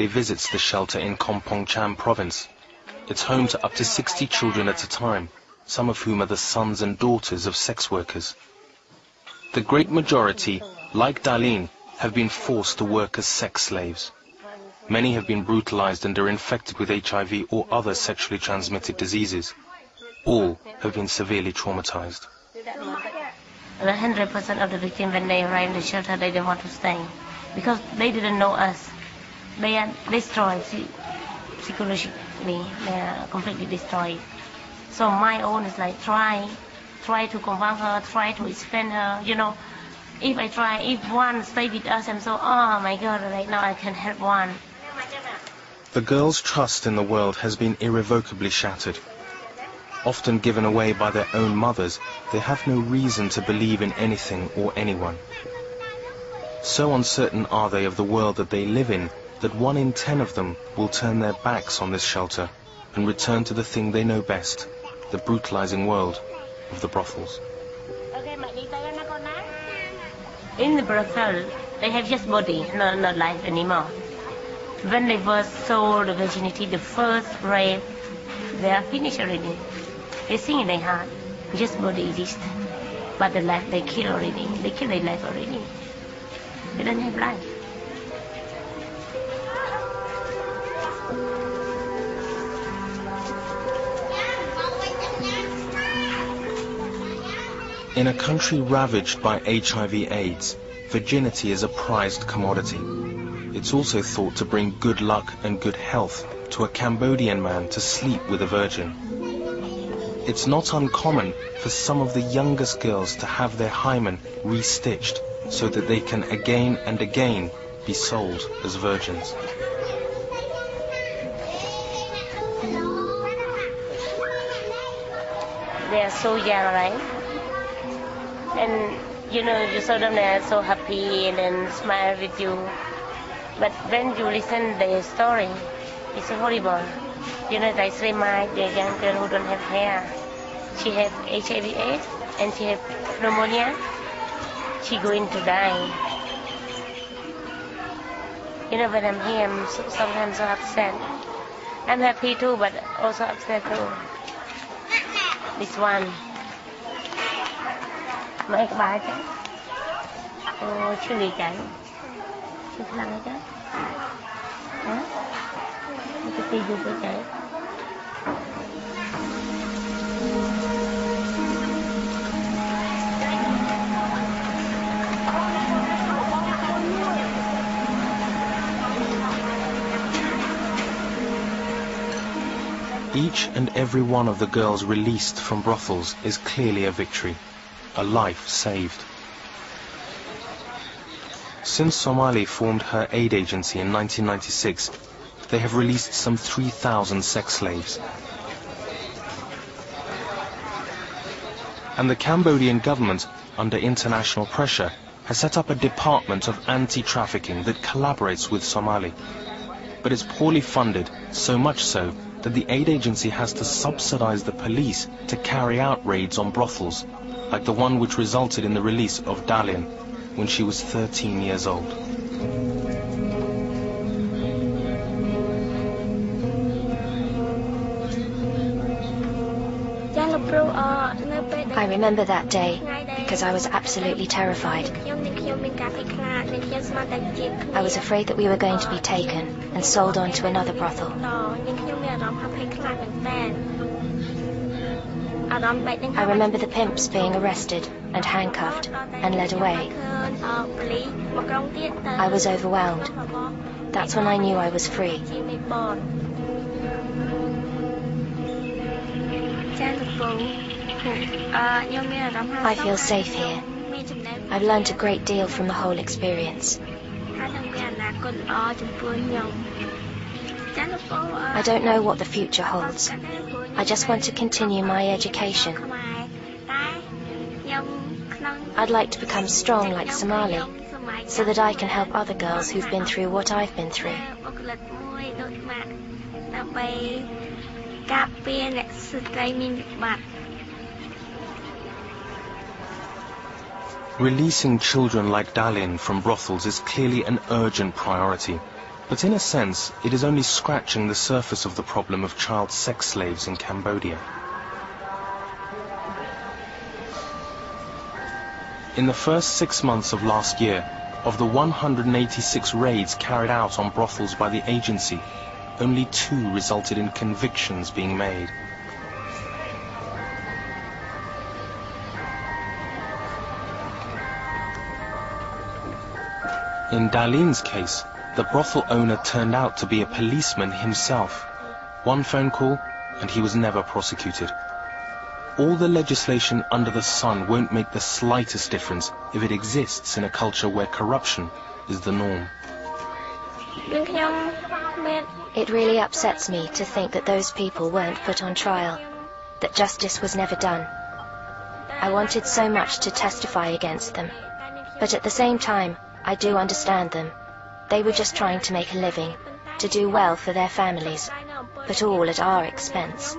visits the shelter in Kampong Cham province. It's home to up to 60 children at a time, some of whom are the sons and daughters of sex workers. The great majority, like Darlene, have been forced to work as sex slaves. Many have been brutalized and are infected with HIV or other sexually transmitted diseases. All have been severely traumatized. 100% of the victims, when they arrive in the shelter, they don't want to stay because they didn't know us. They are destroyed psychologically. They are completely destroyed. So my own is like try to convince her, try to explain her. You know, if one stay with us, I'm so, oh my God, right now I can help one. The girls' trust in the world has been irrevocably shattered. Often given away by their own mothers, they have no reason to believe in anything or anyone. So uncertain are they of the world that they live in that 1 in 10 of them will turn their backs on this shelter and return to the thing they know best, the brutalizing world of the brothels. In the brothel, they have just body, not life anymore. When they first sold the virginity, the first rape, they are finished already. They think in their heart, just body exists. But the life they kill already. They kill their life already. They don't have life. In a country ravaged by HIV/AIDS, virginity is a prized commodity. It's also thought to bring good luck and good health to a Cambodian man to sleep with a virgin. It's not uncommon for some of the youngest girls to have their hymen restitched so that they can again and again be sold as virgins. They are so young, right? And you know, you saw them, they are so happy and then smile with you. But when you listen their story, it's horrible. You know, like Srimai, the young girl who don't have hair. She have HIV/AIDS and she have pneumonia. She going to die. You know, when I'm here, I'm sometimes so upset. I'm happy too, but also upset too. This one. Mấy cái bài chứ. Chưa đi chạy. Chưa làm chứ. Hả? Cái gì tôi chạy. Each and every one of the girls released from brothels is clearly a victory, a life saved. Since Somali formed her aid agency in 1996, they have released some 3,000 sex slaves. And the Cambodian government, under international pressure, has set up a department of anti-trafficking that collaborates with Somali. But it's poorly funded, so much so that the aid agency has to subsidize the police to carry out raids on brothels, like the one which resulted in the release of Darlene when she was 13 years old. I remember that day because I was absolutely terrified. I was afraid that we were going to be taken and sold on to another brothel. I remember the pimps being arrested and handcuffed and led away. I was overwhelmed. That's when I knew I was free. I feel safe here. I've learned a great deal from the whole experience. I don't know what the future holds. I just want to continue my education. I'd like to become strong like Somali, so that I can help other girls who've been through what I've been through. Releasing children like Darlene from brothels is clearly an urgent priority, But in a sense, it is only scratching the surface of the problem of child sex slaves in Cambodia. In the first 6 months of last year, of the 186 raids carried out on brothels by the agency, only 2 resulted in convictions being made. In Darlene's case, the brothel owner turned out to be a policeman himself. One phone call, and he was never prosecuted. All the legislation under the sun won't make the slightest difference if it exists in a culture where corruption is the norm. It really upsets me to think that those people weren't put on trial, that justice was never done. I wanted so much to testify against them, but at the same time, I do understand them. They were just trying to make a living, to do well for their families, but all at our expense.